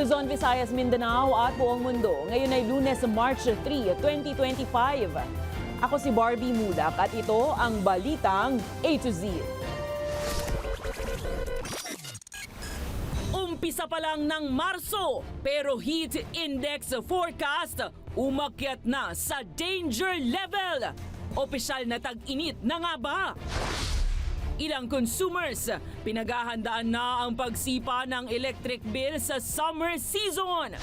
Luzon, Visayas, Mindanao at buong mundo. Ngayon ay Lunes, March 3, 2025. Ako si Barbie Mulak at ito ang Balitang A to Z. Umpisa pa lang ng Marso, pero heat index forecast umakyat na sa danger level. Opisyal na tag-init na nga ba? Ilang consumers pinaghahandaan na ang pagsipa ng electric bill sa summer season.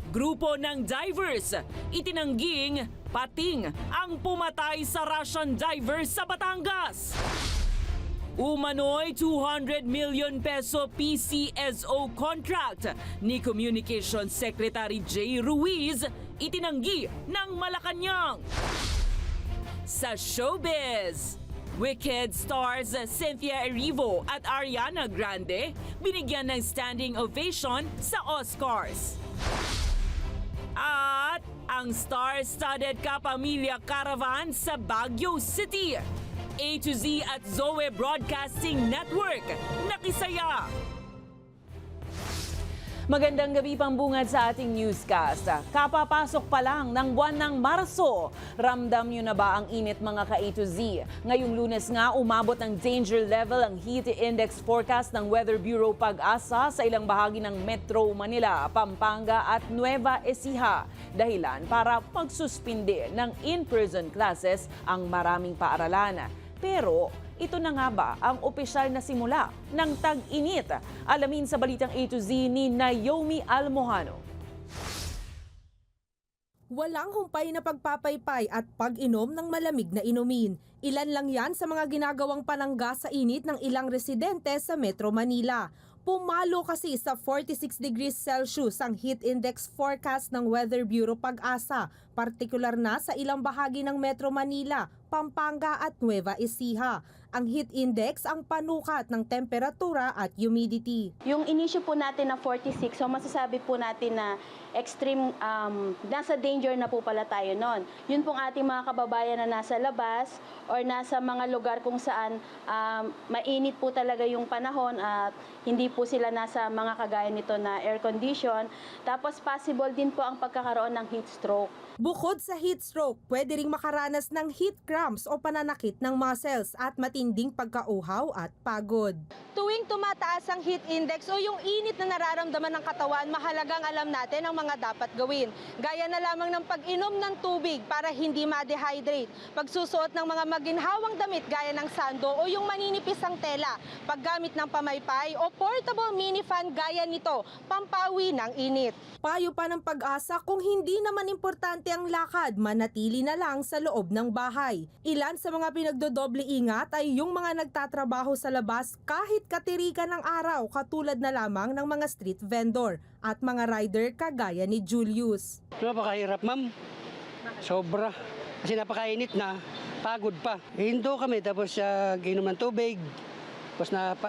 Grupo ng divers itinangging pating ang pumatay sa Russian diver sa Batangas. Umano'y 200 million peso PCSO contract ni Communications Secretary Jay Ruiz itinanggi ng Malacanang. Sa showbiz, Wicked stars Cynthia Erivo at Ariana Grande binigyan ng standing ovation sa Oscars. At ang star-studded Kapamilya Caravan sa Baguio City. A to Z at Zoe Broadcasting Network nakisaya. Magandang gabi pambungad sa ating newscast. Kapapasok pa lang ng buwan ng Marso. Ramdam nyo na ba ang init mga ka-A to Z? Ngayong Lunes nga umabot ng danger level ang heat index forecast ng Weather Bureau Pag-asa sa ilang bahagi ng Metro Manila, Pampanga at Nueva Ecija. Dahilan para magsuspinde ng in-person classes ang maraming paaralan. Pero ito na nga ba ang opisyal na simula ng tag-init? Alamin sa Balitang A to Z ni Naomi Almohano. Walang humpay na pagpapaypay at pag-inom ng malamig na inumin. Ilan lang yan sa mga ginagawang panangga sa init ng ilang residente sa Metro Manila. Pumalo kasi sa 46 degrees Celsius ang heat index forecast ng Weather Bureau Pag-asa, partikular na sa ilang bahagi ng Metro Manila, Pampanga at Nueva Ecija. Ang heat index ang panukat ng temperatura at humidity. Yung inisyu po natin na 46, so masasabi po natin na extreme, nasa danger na po pala tayo nun. Yun pong ating mga kababayan na nasa labas or nasa mga lugar kung saan mainit po talaga yung panahon at hindi po sila nasa mga kagaya nito na air condition. Tapos possible din po ang pagkakaroon ng heat stroke. Bukod sa heat stroke, pwede ring makaranas ng heat cramps o pananakit ng muscles at matinding pagkauhaw at pagod. Tuwing tumataas ang heat index o yung init na nararamdaman ng katawan, mahalagang alam natin ang mga dapat gawin. Gaya na lamang ng pag-inom ng tubig para hindi ma-dehydrate, pagsusuot ng mga maginhawang damit gaya ng sando o yung maninipis ang tela, paggamit ng pamaypay o portable mini fan gaya nito, pampawi ng init. Payo pa ng Pag-asa, kung hindi naman importante ang lakad, manatili na lang sa loob ng bahay. Ilan sa mga pinagdodoble ingat ay yung mga nagtatrabaho sa labas kahit katirikan ng araw, katulad na lamang ng mga street vendor at mga rider kagaya ni Julius. Napakahirap, ma'am. Sobra. Kasi napakainit na, pagod pa. Hindo kami tapos ginom ng tubig. Tapos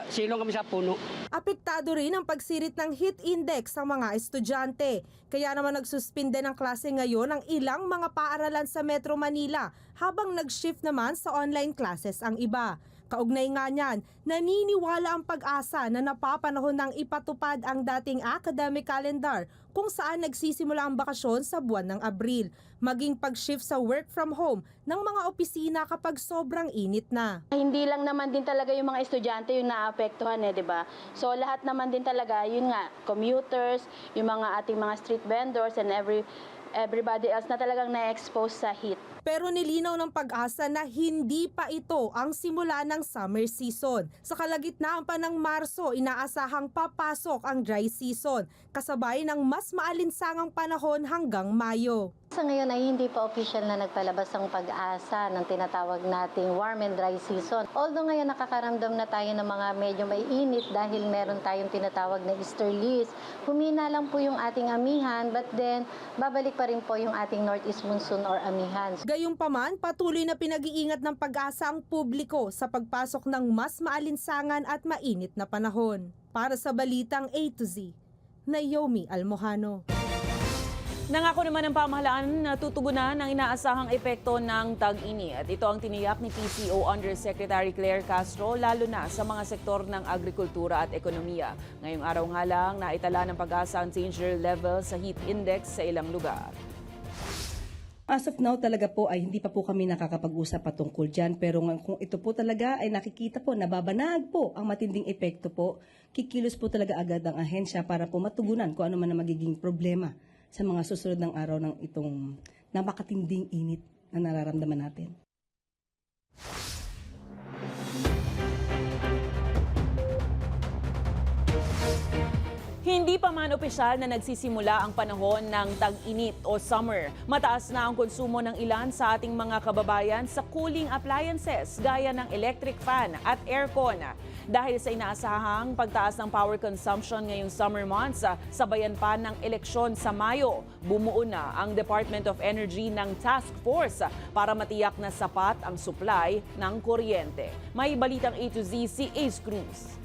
silong kami sa puno. Apektado rin ang pagsirit ng heat index sa mga estudyante. Kaya naman nagsuspinde ng klase ngayon ang ilang mga paaralan sa Metro Manila habang nag-shift naman sa online classes ang iba. Kaugnay nga niyan, naniniwala ang Pag-asa na napapanahon ng ipatupad ang dating academic calendar kung saan nagsisimula ang bakasyon sa buwan ng Abril, maging pag-shift sa work from home ng mga opisina kapag sobrang init na. Hindi lang naman din talaga yung mga estudyante yung naapektuhan di ba? So lahat naman din talaga, yun nga, commuters, yung mga ating mga street vendors and everybody else na talagang na-expose sa heat. Pero nilinaw ng Pag-asa na hindi pa ito ang simula ng summer season. Sa kalagitnaan pa ng Marso, inaasahang papasok ang dry season, kasabay ng mas maalinsangang panahon hanggang Mayo. Sa ngayon ay hindi pa official na nagpalabas ang Pag-asa ng tinatawag nating warm and dry season. Although ngayon nakakaramdam na tayo ng mga medyo may init dahil meron tayong tinatawag na easterlies, humina lang po yung ating amihan, but then babalik pa rin po yung ating northeast monsoon or amihan. Gayunpaman, patuloy na pinag-iingat ng Pag-asa ang publiko sa pagpasok ng mas maalinsangan at mainit na panahon. Para sa Balitang A to Z, Naomi Almohano. Nangako naman ng pamahalaan na tutugunan ang inaasahang epekto ng tag-init. Ito ang tiniyak ni PCO Undersecretary Claire Castro, lalo na sa mga sektor ng agrikultura at ekonomiya. Ngayong araw nga lang, naitala ng Pag-asa ang danger level sa heat index sa ilang lugar. As of now talaga po ay hindi pa po kami nakakapag-usap patungkol dyan. Pero kung ito po talaga ay nakikita po, nababanag po ang matinding epekto po, kikilos po talaga agad ang ahensya para po matugunan kung ano man ang magiging problema sa mga susunod ng araw ng itong napakatinding init na nararamdaman natin. Hindi pa man opisyal na nagsisimula ang panahon ng tag-init o summer. Mataas na ang konsumo ng ilan sa ating mga kababayan sa cooling appliances gaya ng electric fan at aircon. Dahil sa inaasahang pagtaas ng power consumption ngayong summer months, sabayan pa ng eleksyon sa Mayo, bumuo na ang Department of Energy ng task force para matiyak na sapat ang supply ng kuryente. May balitang A to Z si Ace Cruz.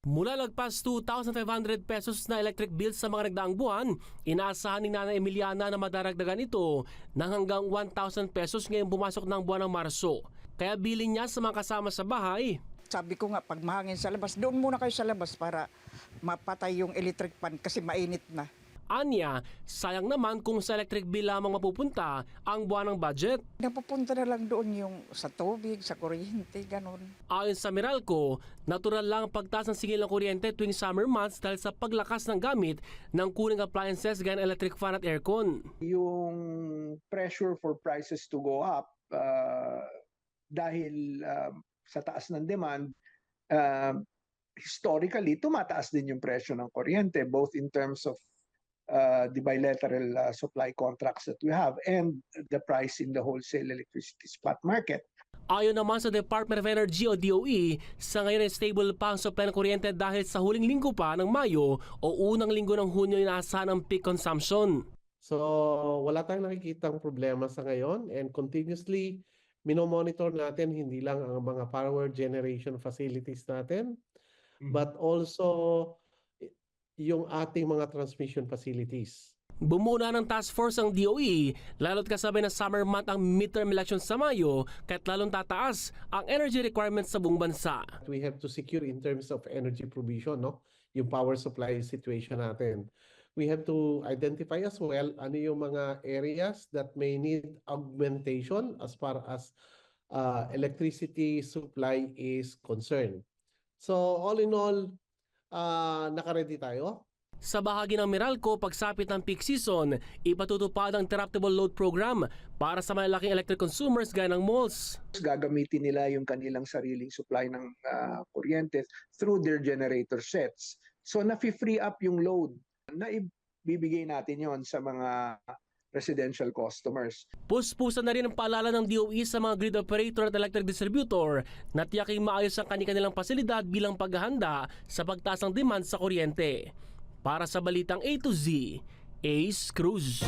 Mula lagpas 2,500 pesos na electric bill sa mga nagdaang buwan, inaasahan ni Nanay Emiliana na madaragdagan ito ng hanggang 1,000 pesos ngayong pumasok ng buwan ng Marso. Kaya bilin niya sa mga kasama sa bahay. Sabi ko nga, pag mahangin sa labas, doon muna kayo sa labas para mapatay yung electric fan kasi mainit na. Anya, sayang naman kung sa electric bill lamang mapupunta ang buwan ng budget. Napupunta na lang doon yung sa tubig, sa kuryente, ganun. Ayon sa Meralco, natural lang ang pagtaas ng singil ng kuryente tuwing summer months dahil sa paglakas ng gamit ng cooling appliances gaya ng electric fan at aircon. Yung pressure for prices to go up dahil sa taas ng demand, historically, tumataas din yung presyo ng kuryente both in terms of the bilateral supply contracts that we have and the price in the wholesale electricity spot market. Ayon naman sa Department of Energy o DOE, sa ngayon ay stable pa ang supply ng kuryente dahil sa huling linggo pa ng Mayo o unang linggo ng Hunyo inaasahan ang peak consumption. So wala tayong nakikitang problema sa ngayon and continuously minomonitor natin hindi lang ang mga power generation facilities natin but also yung ating mga transmission facilities. Bumuo na ng task force ang DOE, lalo't kasabay na summer month ang midterm elections sa Mayo, kaya't lalong tataas ang energy requirements sa buong bansa. We have to secure in terms of energy provision, no? Yung power supply situation natin. We have to identify as well ano yung mga areas that may need augmentation as far as electricity supply is concerned. So all in all, naka-ready tayo. Sa bahagi ng Meralco, pagsapit ng peak season, ipatutupad ang interruptible load program para sa malalaking electric consumers gaya ng malls. Gagamitin nila yung kanilang sariling supply ng kuryente through their generator sets. So nafi-free up yung load na ibibigay natin yon sa mga residential customers. Puspusan na rin ang paalala ng DOE sa mga grid operator at electric distributor na tiyaking maayos ang kanilang pasilidad bilang paghahanda sa pagtaas ng demand sa kuryente. Para sa balitang A to Z, Ace Cruz.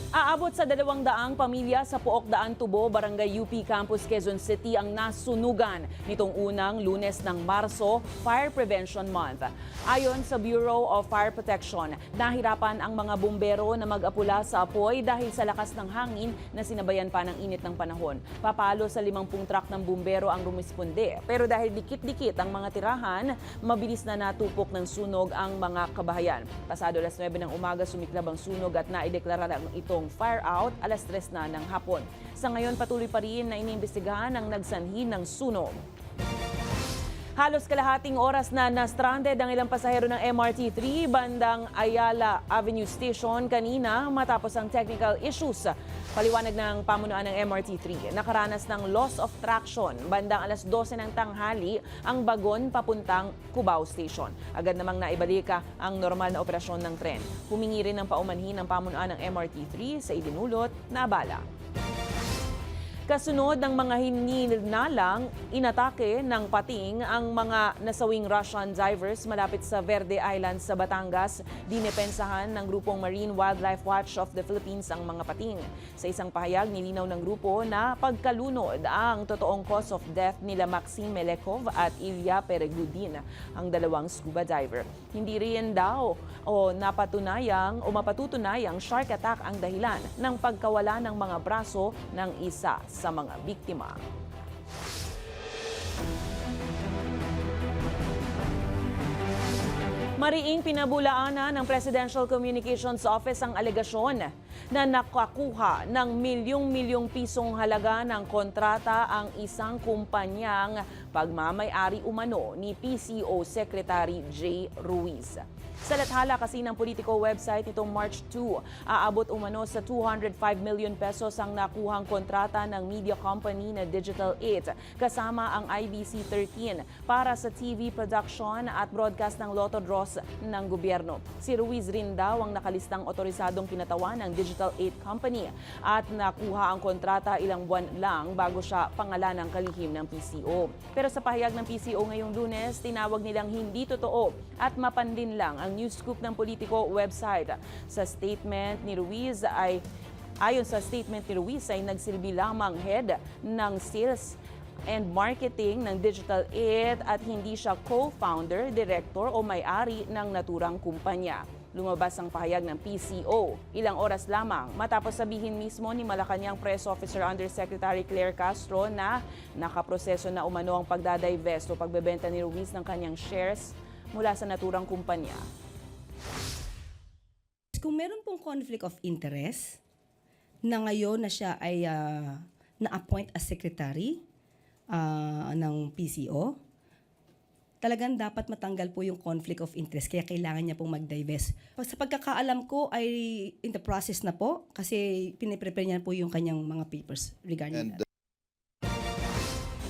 Aabot sa 200 pamilya sa Pook Daan Tubo, Barangay UP Campus, Quezon City ang nasunugan nitong unang Lunes ng Marso, Fire Prevention Month. Ayon sa Bureau of Fire Protection, nahirapan ang mga bumbero na mag-apula sa apoy dahil sa lakas ng hangin na sinabayan pa ng init ng panahon. Papalo sa 50 truck ng bumbero ang rumisponde. Pero dahil dikit-dikit ang mga tirahan, mabilis na natupok ng sunog ang mga kabahayan. Pasado alas 9 ng umaga sumiklab ang sunog at naideklara ng itong fire out alas 3 na ng hapon. Sa ngayon patuloy pa rin na iniimbestigahan ang nagsanhi ng sunog. Halos kalahating oras na na-stranded ang ilang pasahero ng MRT-3 bandang Ayala Avenue Station kanina matapos ang technical issues. Paliwanag ng pamunuan ng MRT-3, nakaranas ng loss of traction bandang alas 12 ng tanghali ang bagon papuntang Cubao Station. Agad namang naibalika ang normal na operasyon ng tren. Humingi rin ng paumanhin ng pamunuan ng MRT-3 sa idinulot na abala. Kasunod ng mga hininalang, inatake ng pating ang mga nasawing Russian divers malapit sa Verde Island sa Batangas. Dinepensahan ng grupong Marine Wildlife Watch of the Philippines ang mga pating. Sa isang pahayag, nilinaw ng grupo na pagkalunod ang totoong cause of death nila Maxim Melekov at Ilya Peregudin, ang dalawang scuba diver. Hindi rin daw mapatutunayang shark attack ang dahilan ng pagkawala ng mga braso ng isa sa mga biktima. Mariing pinabulaanan ng Presidential Communications Office ang alegasyon na nakakuha ng milyong-milyong pisong halaga ng kontrata ang isang kumpanyang pagmamay-ari umano ni PCO Secretary Jay Ruiz. Sa lathala kasi ng Politico website nitong March 2, aabot umano sa 205 million pesos ang nakuhang kontrata ng media company na Digital 8 kasama ang IBC 13 para sa TV production at broadcast ng Lotto draws ng gobyerno. Si Ruiz rin daw ang nakalistang otorisadong kinatawan ng Digital 8 Company at nakuha ang kontrata ilang buwan lang bago siya pangalan ng kalihim ng PCO. Pero sa pahayag ng PCO ngayong Lunes, tinawag nilang hindi totoo at mapandin lang ang news scoop ng Politico website. Ayon sa statement ni Ruiz ay nagsilbi lamang head ng sales and marketing ng Digital 8 at hindi siya co-founder, director o may-ari ng naturang kumpanya. Lumabas ang pahayag ng PCO ilang oras lamang matapos sabihin mismo ni Malacanang Press Officer Undersecretary Claire Castro na nakaproseso na umano ang pagdadivest o pagbebenta ni Ruiz ng kanyang shares mula sa naturang kumpanya. Kung meron pong conflict of interest na ngayon na siya ay na-appoint as secretary ng PCO, talagang dapat matanggal po yung conflict of interest kaya kailangan niya pong mag-divest. Sa pagkakaalam ko ay in the process na po kasi piniprepare niya po yung kanyang mga papers regarding that.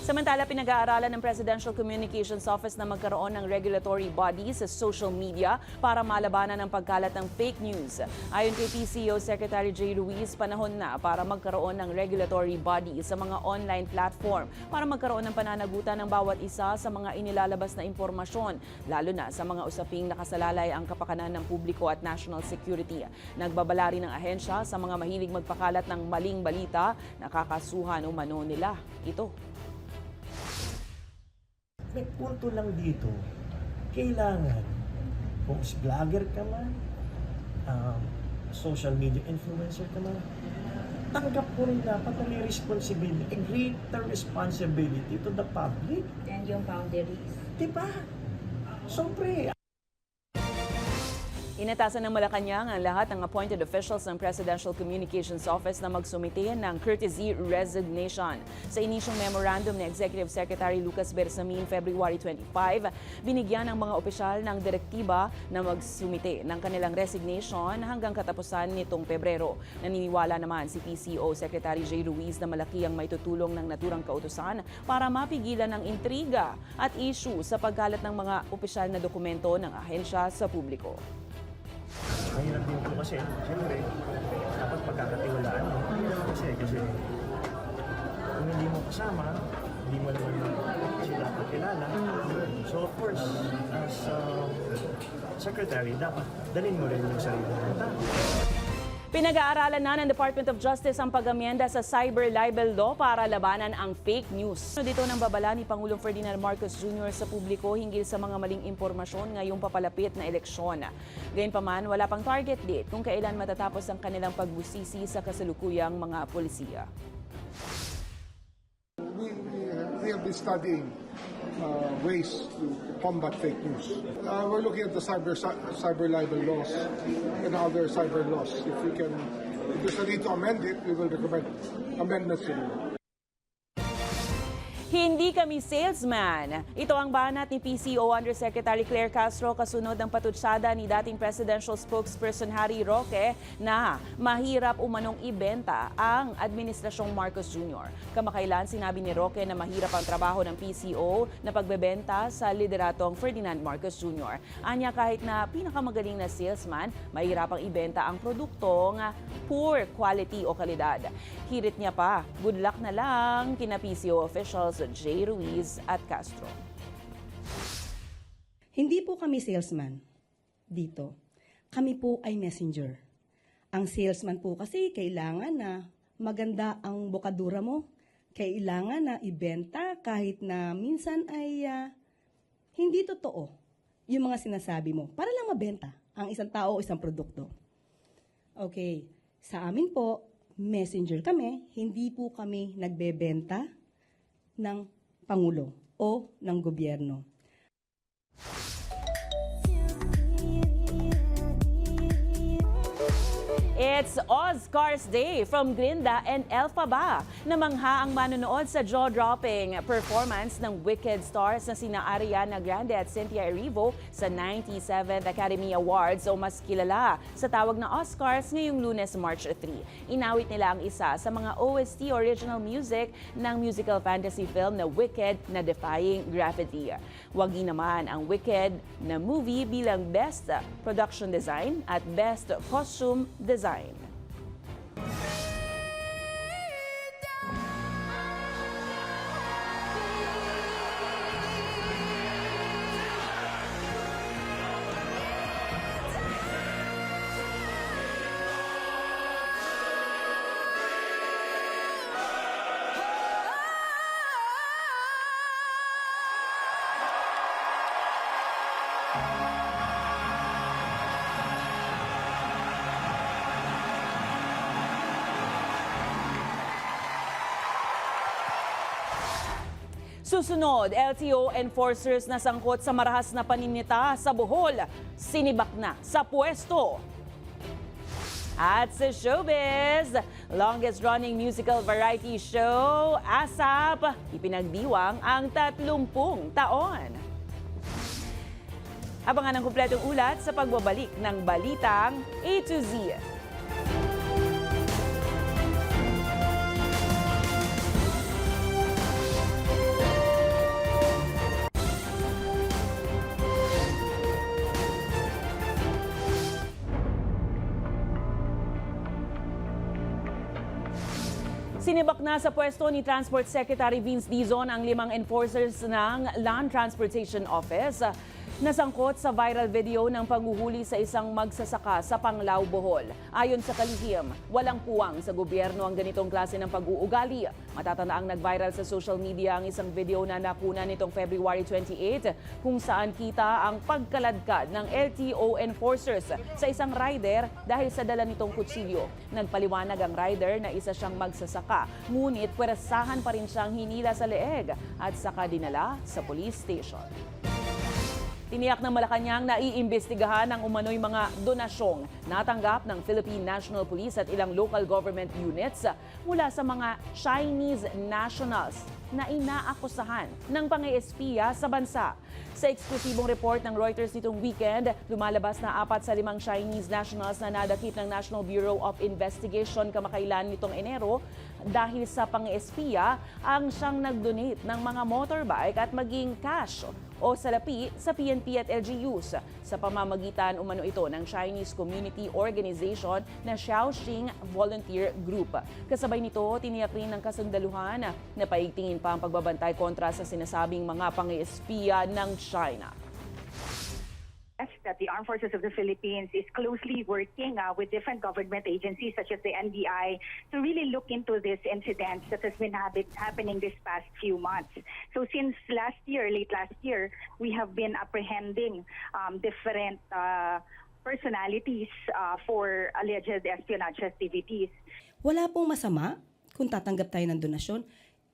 Samantala, pinag-aaralan ng Presidential Communications Office na magkaroon ng regulatory body sa social media para malabanan ang pagkalat ng fake news. Ayon kay PCO Secretary Jay Ruiz, panahon na para magkaroon ng regulatory body sa mga online platform para magkaroon ng pananagutan ng bawat isa sa mga inilalabas na impormasyon, lalo na sa mga usaping nakasalalay ang kapakanan ng publiko at national security. Nagbabala rin ng ahensya sa mga mahilig magpakalat ng maling balita, nakakasuhan umano nila ito. May punto lang dito, kailangan, kung vlogger ka man, social media influencer ka man, tanggap ko rin dapat na may responsibility, a greater responsibility to the public. And yung boundaries. Diba? Siyempre, Inatasan ng Malacanang ang lahat ng appointed officials ng Presidential Communications Office na magsumite ng courtesy resignation. Sa inisyong memorandum ni Executive Secretary Lucas Bersamin February 25, binigyan ng mga opisyal ng direktiba na magsumite ng kanilang resignation hanggang katapusan nitong Pebrero. Naniniwala naman si PCO Secretary Jay Ruiz na malaki ang maitutulong ng naturang kautusan para mapigilan ang intriga at issue sa pagkalat ng mga opisyal na dokumento ng ahensya sa publiko. mahirap din po kasi, siyempre, dapat pagkakatiwalaan mo. Kasi kung hindi mo kasama, hindi mo naman sila kakilala. So of course, as secretary, dapat dalhin mo rin yung sarili mo. Pinag-aaralan na ng Department of Justice ang pag-amyenda sa cyber libel law para labanan ang fake news. Dito nang babala ni Pangulong Ferdinand Marcos Jr. sa publiko hinggil sa mga maling impormasyon ngayong papalapit na eleksyon. Gayunpaman, wala pang target date kung kailan matatapos ang kanilang pagbusisi sa kasalukuyang mga polisiya. We have been studying ways to combat fake news. We're looking at the cyber libel laws and other cyber laws. If there's a need to amend it, we will recommend amendments to it. Hindi kami salesman. Ito ang banat ni PCO Undersecretary Claire Castro kasunod ng patutsada ni dating presidential spokesperson Harry Roque na mahirap umanong ibenta ang Administrasyong Marcos Jr. Kamakailan sinabi ni Roque na mahirap ang trabaho ng PCO na pagbebenta sa lideratong Ferdinand Marcos Jr. Anya kahit na pinakamagaling na salesman, mahirap ang ibenta ang produktong poor quality o kalidad. Hirit niya pa, good luck na lang kina PCO officials J. Ruiz at Castro. Hindi po kami salesman dito. Kami po ay messenger. Ang salesman po kasi kailangan na maganda ang bokadura mo. Kailangan na ibenta kahit na minsan ay hindi totoo yung mga sinasabi mo para lang mabenta ang isang tao o isang produkto. Okay, sa amin po, messenger kami, hindi po kami nagbebenta ng Pangulo o ng gobyerno. It's Oscars Day from Glinda and Elphaba. Namangha ang manonood sa jaw-dropping performance ng Wicked stars na sina Ariana Grande at Cynthia Erivo sa 97th Academy Awards o mas kilala sa tawag na Oscars ngayong Lunes, March 3. Inawit nila ang isa sa mga OST original music ng musical fantasy film na Wicked na Defying Gravity. Wagi naman ang Wicked na movie bilang Best Production Design at Best Costume Design. Susunod, LTO enforcers na sangkot sa marahas na paninita sa Bohol, sinibak na sa pwesto. At sa showbiz, longest-running musical variety show, ASAP, ipinagdiwang ang 30 taon. Abangan ang kumpletong ulat sa pagbabalik ng Balitang A to Z. Sinibak na sa pwesto ni Transport Secretary Vince Dizon ang 5 enforcers ng Land Transportation Office na sangkot sa viral video ng panghuhuli sa isang magsasaka sa Panglao, Bohol. Ayon sa kalihim, walang puwang sa gobyerno ang ganitong klase ng pag-uugali. Matatandaang nag-viral sa social media ang isang video na nakuna nitong February 28 kung saan kita ang pagkaladkad ng LTO enforcers sa isang rider dahil sa dala nitong kutsilyo. Nagpaliwanag ang rider na isa siyang magsasaka, ngunit pweresahan pa rin siyang hinila sa leeg at saka dinala sa police station. Tiniyak ng Malacanang na iimbestigahan ang umano'y mga donasyong natanggap ng Philippine National Police at ilang local government units mula sa mga Chinese nationals na inaakusahan ng pang-espiya sa bansa. Sa eksklusibong report ng Reuters nitong weekend, lumalabas na 4 sa 5 Chinese nationals na nadakip ng National Bureau of Investigation kamakailan nitong Enero dahil sa pang-espiya ang siyang nag-donate ng mga motorbike at maging cash o salapi sa PNP at LGUs sa pamamagitan umano ito ng Chinese Community Organization na Shaoxing Volunteer Group. Kasabay nito, tiniyak rin ng kasundaluhan na paigtingin pa ang pagbabantay kontra sa sinasabing mga pang-espiya ng China. That the Armed Forces of the Philippines is closely working with different government agencies such as the NBI to really look into this incident that has been happening this past few months. So since late last year, we have been apprehending different personalities for alleged espionage activities. Wala pong masama kung tatanggap tayo ng donasyon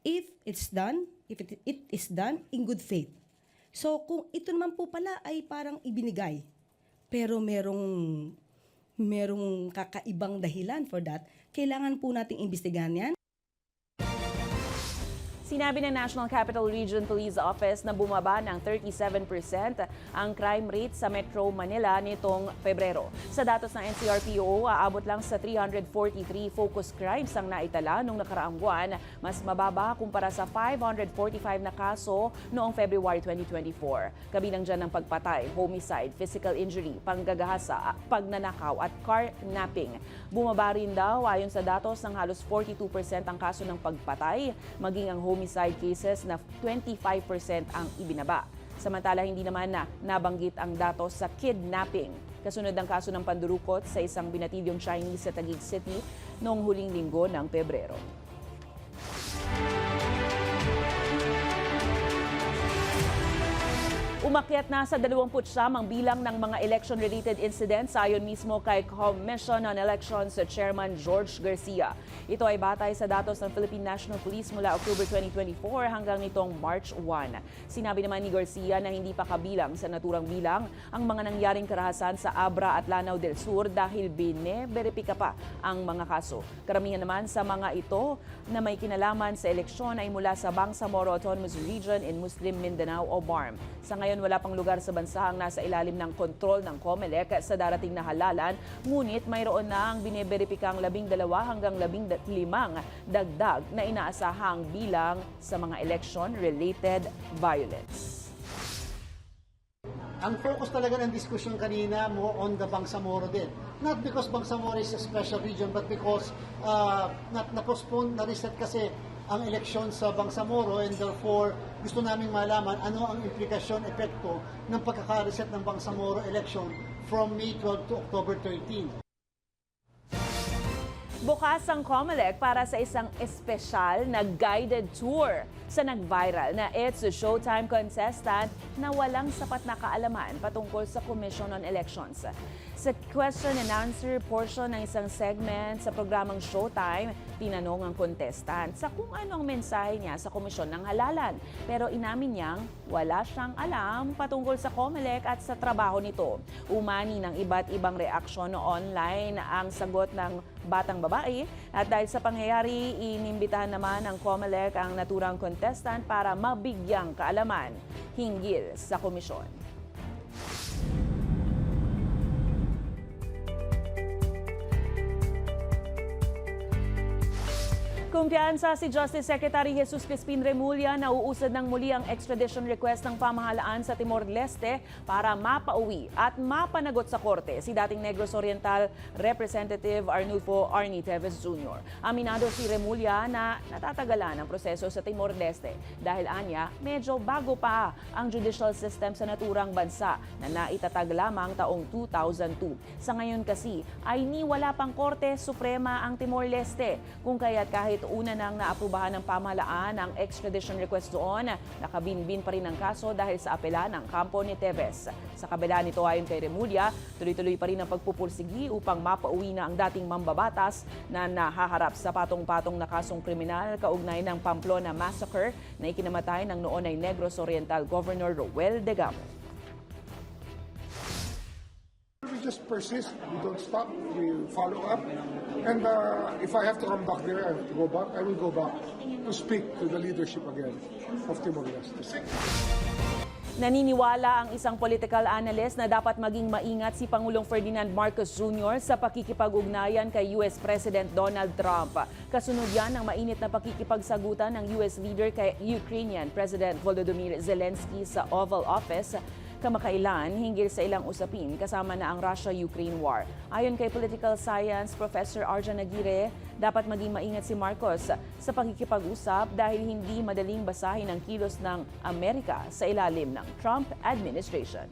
if it is done in good faith. So kung ito naman po pala ay parang ibinigay, pero merong kakaibang dahilan for that, kailangan po nating imbestigahan yan. Sinabi ng National Capital Region Police Office na bumaba ng 37% ang crime rate sa Metro Manila nitong Pebrero. Sa datos ng NCRPO, aabot lang sa 343 focus crimes ang naitala noong nakaraang buwan, mas mababa kumpara sa 545 na kaso noong February 2024. Kabilang dyan ng pagpatay, homicide, physical injury, panggagahasa, pagnanakaw at carnapping. Bumaba rin daw ayon sa datos ng halos 42% ang kaso ng pagpatay, maging ang homicide cases na 25% ang ibinaba. Samantala, hindi naman nabanggit ang datos sa kidnapping. Kasunod ang kaso ng pandurukot sa isang binatilyong Chinese sa Taguig City noong huling linggo ng Pebrero. Umakyat na sa 29 ang bilang ng mga election-related incidents ayon mismo kay Commission on Elections Chairman George Garcia. Ito ay batay sa datos ng Philippine National Police mula October 2024 hanggang nitong March 1. Sinabi naman ni Garcia na hindi pa kabilang sa naturang bilang ang mga nangyaring karahasan sa Abra at Lanao del Sur dahil bine-beripika pa ang mga kaso. Karamihan naman sa mga ito na may kinalaman sa eleksyon ay mula sa Bangsamoro Autonomous Region in Muslim Mindanao o BARM. Sa ngayon, wala pang lugar sa bansa ang nasa ilalim ng kontrol ng COMELEC sa darating na halalan, ngunit mayroon na ang biniberipikang 12 hanggang 15 dagdag na inaasahang bilang sa mga election-related violence. Ang focus talaga ng diskusyon kanina mo on the Bangsamoro din. Not because Bangsamoro is a special region, but because na-postpone, na-reset kasi ang eleksyon sa Bangsamoro, and therefore gusto naming malaman ano ang implikasyon, epekto ng pagkaka-reset ng Bangsamoro election from May 12 to October 13. Bukas ang COMELEC para sa isang espesyal na guided tour sa nag-viral na It's a Showtime contestant na walang sapat na kaalaman patungkol sa Commission on Elections. Sa question and answer portion ng isang segment sa programang Showtime, tinanong ang contestant sa kung anong mensahe niya sa Komisyon ng Halalan. Pero inamin niyang wala siyang alam patungkol sa COMELEC at sa trabaho nito. Umani ng iba't ibang reaksyon online ang sagot ng batang babae at dahil sa pangyayari, inimbitahan naman ng COMELEC ang naturang contestant para mabigyang kaalaman hinggil sa komisyon. Kumpiyansa si Justice Secretary Jesus Crispin Remulla na uusad ng muli ang extradition request ng pamahalaan sa Timor-Leste para mapauwi at mapanagot sa korte si dating Negros Oriental Representative Arnulfo Arnie Teves Jr. Aminado si Remulla na natatagalan ang proseso sa Timor-Leste dahil anya medyo bago pa ang judicial system sa naturang bansa na naitatag lamang taong 2002. Sa ngayon kasi ay wala pang Korte Suprema ang Timor-Leste kung kaya't kahit una nang naaprubahan ng pamahalaan ang extradition request doon, nakabinbin pa rin ang kaso dahil sa apela ng kampo ni Teves. Sa kabila nito ayon kay Remulla, tuloy-tuloy pa rin ang pagpupursigi upang mapauwi na ang dating mambabatas na nahaharap sa patong-patong na kasong kriminal kaugnay ng Pamplona Massacre na ikinamatay ng noon ay Negros Oriental Governor Roel Degamo. We just persist, we don't stop, we follow up. And if I have to come back there, I have to go back, I will go back to speak to the leadership again of Timor-Leste. Naniniwala ang isang political analyst na dapat maging maingat si Pangulong Ferdinand Marcos Jr. sa pakikipag-ugnayan kay US President Donald Trump. Kasunod yan ang mainit na pakikipagsagutan ng US leader kay Ukrainian President Volodymyr Zelensky sa Oval Office kamakailan hinggil sa ilang usapin kasama na ang Russia-Ukraine war. Ayon kay political science Professor Arjan Aguirre, dapat maging maingat si Marcos sa pakikipag-usap dahil hindi madaling basahin ang kilos ng Amerika sa ilalim ng Trump administration.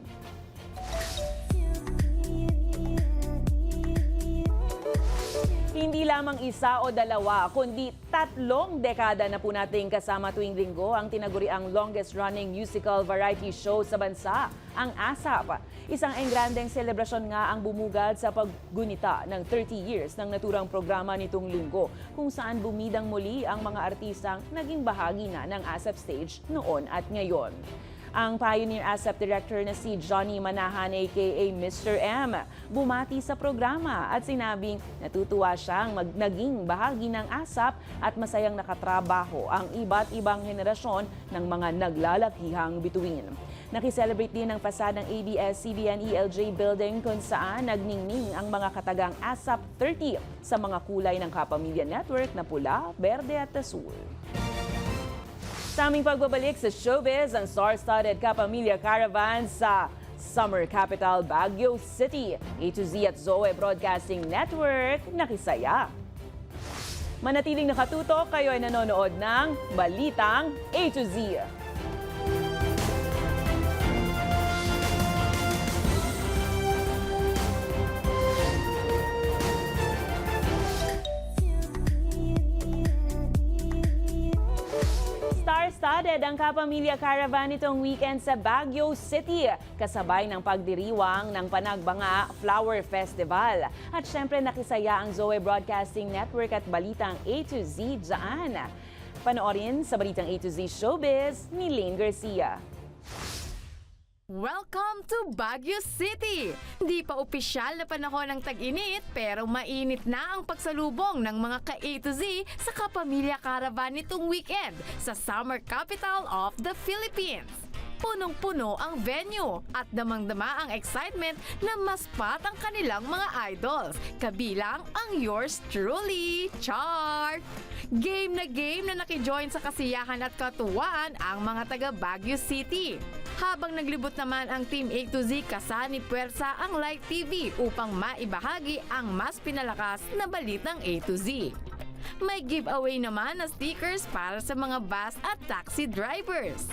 Hindi lamang isa o dalawa, kundi 3 dekada na po nating kasama tuwing linggo ang tinaguriang longest-running musical variety show sa bansa, ang ASAP. Isang engrandeng selebrasyon nga ang bumugad sa paggunita ng 30 years ng naturang programa nitong linggo, kung saan bumidang muli ang mga artistang naging bahagi na ng ASAP stage noon at ngayon. Ang Pioneer ASEP Director na si Johnny Manahan aka Mr. M bumati sa programa at sinabing natutuwa siyang naging bahagi ng ASAP at masayang nakatrabaho ang iba't ibang henerasyon ng mga naglalakihang bituin. Nakiselebrate din ng pasad ng ABS-CBN ELJ building kung saan nagningning ang mga katagang ASAP 30 sa mga kulay ng Kapamilya Network na pula, berde at asul. Sa aming pagbabalik sa showbiz, ang star-studded Kapamilya Caravan sa Summer Capital, Baguio City. A to Z at Zoe Broadcasting Network, nakisaya. Manatiling nakatutok, kayo ay nanonood ng Balitang A to Z. Star-studded ang Kapamilya Caravan itong weekend sa Baguio City, kasabay ng pagdiriwang ng Panagbanga Flower Festival. At syempre nakisaya ang Zoe Broadcasting Network at Balitang A to Z dyan. Panoorin sa Balitang A to Z Showbiz ni Lane Garcia. Welcome to Baguio City! Di pa opisyal na panahon ng tag-init pero mainit na ang pagsalubong ng mga ka-A to Z sa Kapamilya Caravan nitong weekend sa Summer Capital of the Philippines. Punong-puno ang venue at damang-dama ang excitement na maspat ang kanilang mga idols, kabilang ang yours truly, Char! Game na nakijoin sa kasiyahan at katuwaan ang mga taga Baguio City. Habang naglibot naman ang Team A to Z kasani puwersa ang Light TV upang maibahagi ang mas pinalakas na balitang A to Z. May giveaway naman na stickers para sa mga bus at taxi drivers.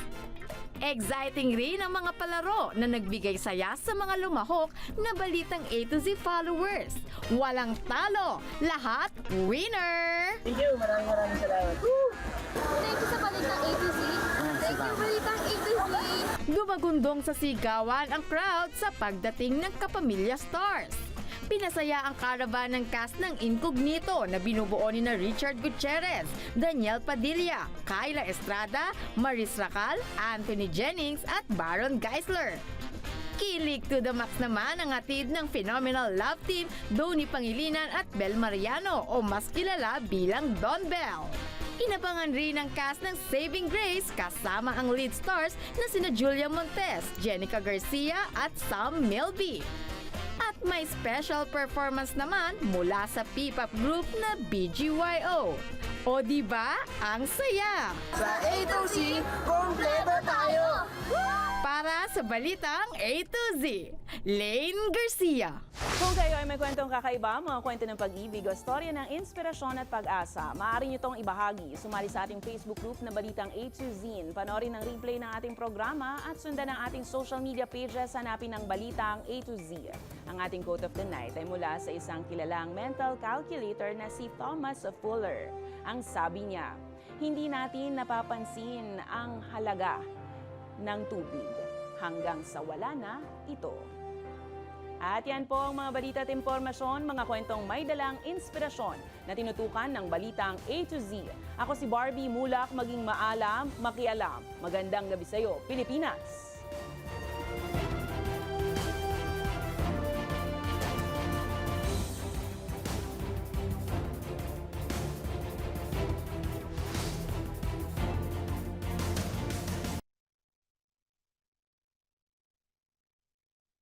Exciting rin ang mga palaro na nagbigay saya sa mga lumahok na Balitang A to Z followers. Walang talo, lahat winner! Thank you, maraming salamat. Thank you sa Balitang A to Z. Thank you, Balitang A to Z. Gumagundong sa sigawan ang crowd sa pagdating ng Kapamilya Stars. Pinasaya ang caravan ng cast ng Incognito na binubuo ni na Richard Gutierrez, Daniel Padilla, Kyla Estrada, Maris Racal, Anthony Jennings at Baron Geisler. Kilig to the max naman ang hatid ng phenomenal love team Donnie Pangilinan at Bel Mariano o mas kilala bilang Don Bell. Inabangan rin ang cast ng Saving Grace kasama ang lead stars na sina Julia Montes, Jenica Garcia at Sam Milby. At may special performance naman mula sa P-pop group na BGYO. O diba, ang saya! Sa A to Z, kompleto tayo! Para sa Balitang A to Z, Lane Garcia. Kung kayo ay may kwentong kakaiba, mga kwento ng pag-ibig o storya ng inspirasyon at pag-asa, maaari nyo itong ibahagi. Sumali sa ating Facebook group na Balitang A to Z. Panoorin ang replay ng ating programa at sundan ang ating social media pages, hanapin ang Balitang A to Z. Ang ating quote of the night ay mula sa isang kilalang mental calculator na si Thomas Fuller. Ang sabi niya, hindi natin napapansin ang halaga ng tubig hanggang sa wala na ito. At yan po ang mga balita at impormasyon, mga kwentong may dalang inspirasyon na tinutukan ng Balitang A to Z. Ako si Barbie Mulak, maging maalam, makialam. Magandang gabi sa iyo, Pilipinas!